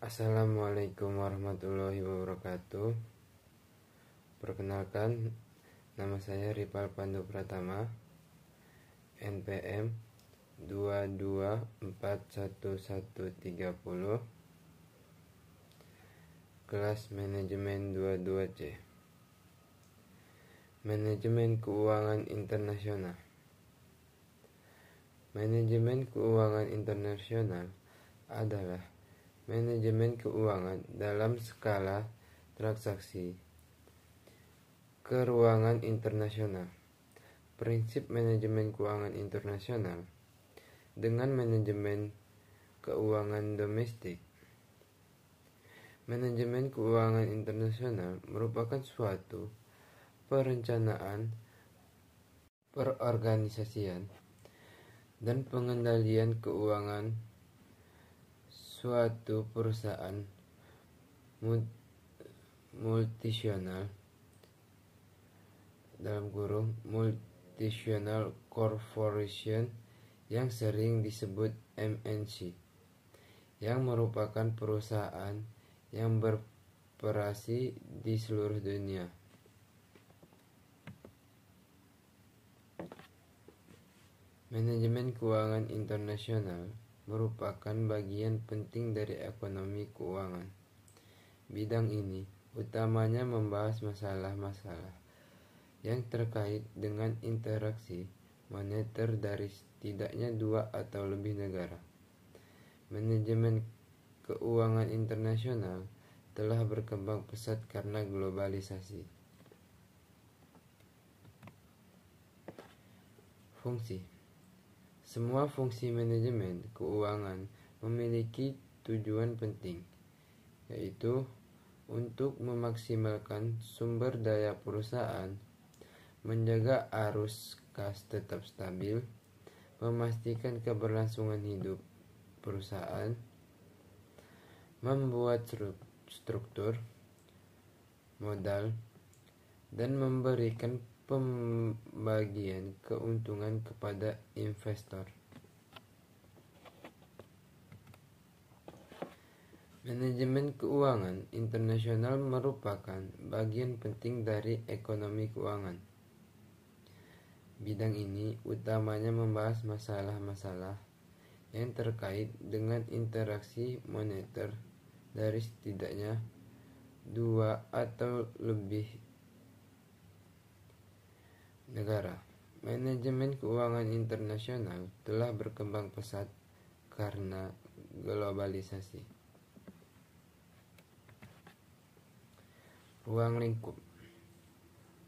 Assalamualaikum warahmatullahi wabarakatuh. Perkenalkan, nama saya Ripal Pandu Pratama, NPM 2241130, kelas manajemen 22C. Manajemen keuangan internasional. Manajemen keuangan internasional adalah manajemen keuangan dalam skala transaksi keuangan internasional. Prinsip manajemen keuangan internasional dengan manajemen keuangan domestik. Manajemen keuangan internasional merupakan suatu perencanaan, perorganisasian, dan pengendalian keuangan suatu perusahaan multinasional (multinational corporation) yang sering disebut MNC, yang merupakan perusahaan yang beroperasi di seluruh dunia. Manajemen keuangan internasional merupakan bagian penting dari ekonomi keuangan. Bidang ini utamanya membahas masalah-masalah yang terkait dengan interaksi moneter dari setidaknya dua atau lebih negara. Manajemen keuangan internasional telah berkembang pesat karena globalisasi. Fungsi. Semua fungsi manajemen keuangan memiliki tujuan penting, yaitu untuk memaksimalkan sumber daya perusahaan, menjaga arus kas tetap stabil, memastikan keberlangsungan hidup perusahaan, membuat struktur modal, dan memberikan pembagian keuntungan kepada investor. Manajemen keuangan internasional merupakan bagian penting dari ekonomi keuangan. Bidang ini utamanya membahas masalah-masalah yang terkait dengan interaksi moneter dari setidaknya dua atau lebih negara. Manajemen keuangan internasional telah berkembang pesat karena globalisasi. Ruang lingkup.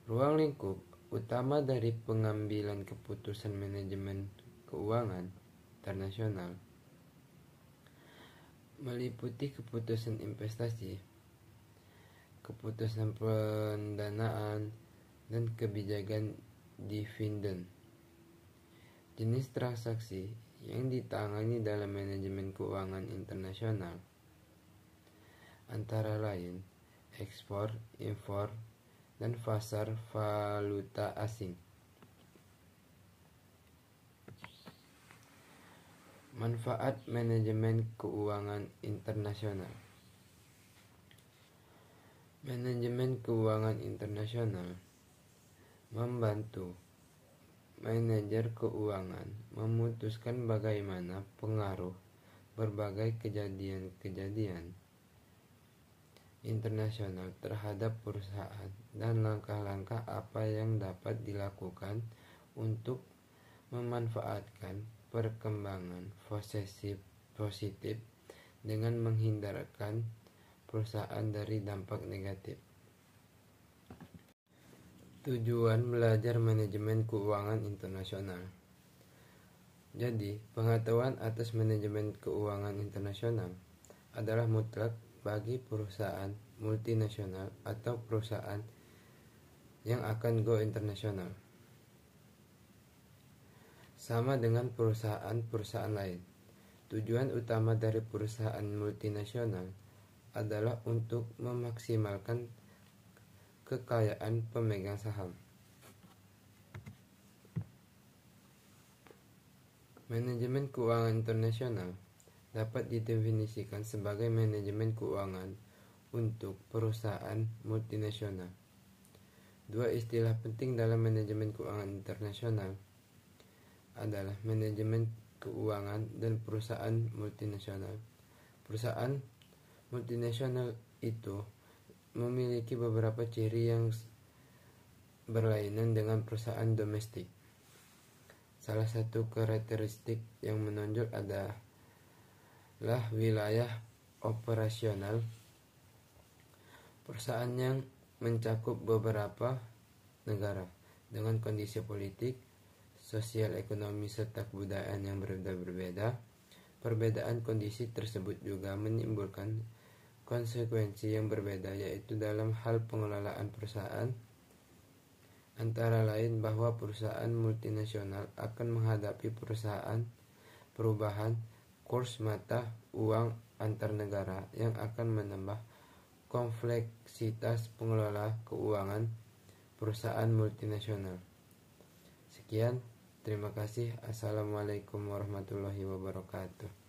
Ruang lingkup utama dari pengambilan keputusan manajemen keuangan internasional meliputi keputusan investasi, keputusan pendanaan, dan kebijakan dividen. Jenis transaksi yang ditangani dalam manajemen keuangan internasional antara lain ekspor, impor, dan pasar valuta asing. Manfaat manajemen keuangan internasional. Manajemen keuangan internasional membantu manajer keuangan memutuskan bagaimana pengaruh berbagai kejadian internasional terhadap perusahaan dan langkah-langkah apa yang dapat dilakukan untuk memanfaatkan perkembangan positif dengan menghindarkan perusahaan dari dampak negatif. Tujuan belajar manajemen keuangan internasional. Jadi, pengetahuan atas manajemen keuangan internasional adalah mutlak bagi perusahaan multinasional atau perusahaan yang akan go internasional. Sama dengan perusahaan-perusahaan lain, tujuan utama dari perusahaan multinasional adalah untuk memaksimalkan kekayaan pemegang saham. Manajemen keuangan internasional dapat didefinisikan sebagai manajemen keuangan untuk perusahaan multinasional. Dua istilah penting dalam manajemen keuangan internasional adalah manajemen keuangan dan perusahaan multinasional. Perusahaan multinasional itu memiliki beberapa ciri yang berlainan dengan perusahaan domestik. Salah satu karakteristik yang menonjol adalah wilayah operasional. Perusahaan yang mencakup beberapa negara dengan kondisi politik, sosial, ekonomi, serta kebudayaan yang berbeda-berbeda. Perbedaan kondisi tersebut juga menimbulkan konsekuensi yang berbeda, yaitu dalam hal pengelolaan perusahaan, antara lain bahwa perusahaan multinasional akan menghadapi perubahan kurs mata uang antar negara yang akan menambah kompleksitas pengelola keuangan perusahaan multinasional. Sekian, terima kasih. Assalamualaikum warahmatullahi wabarakatuh.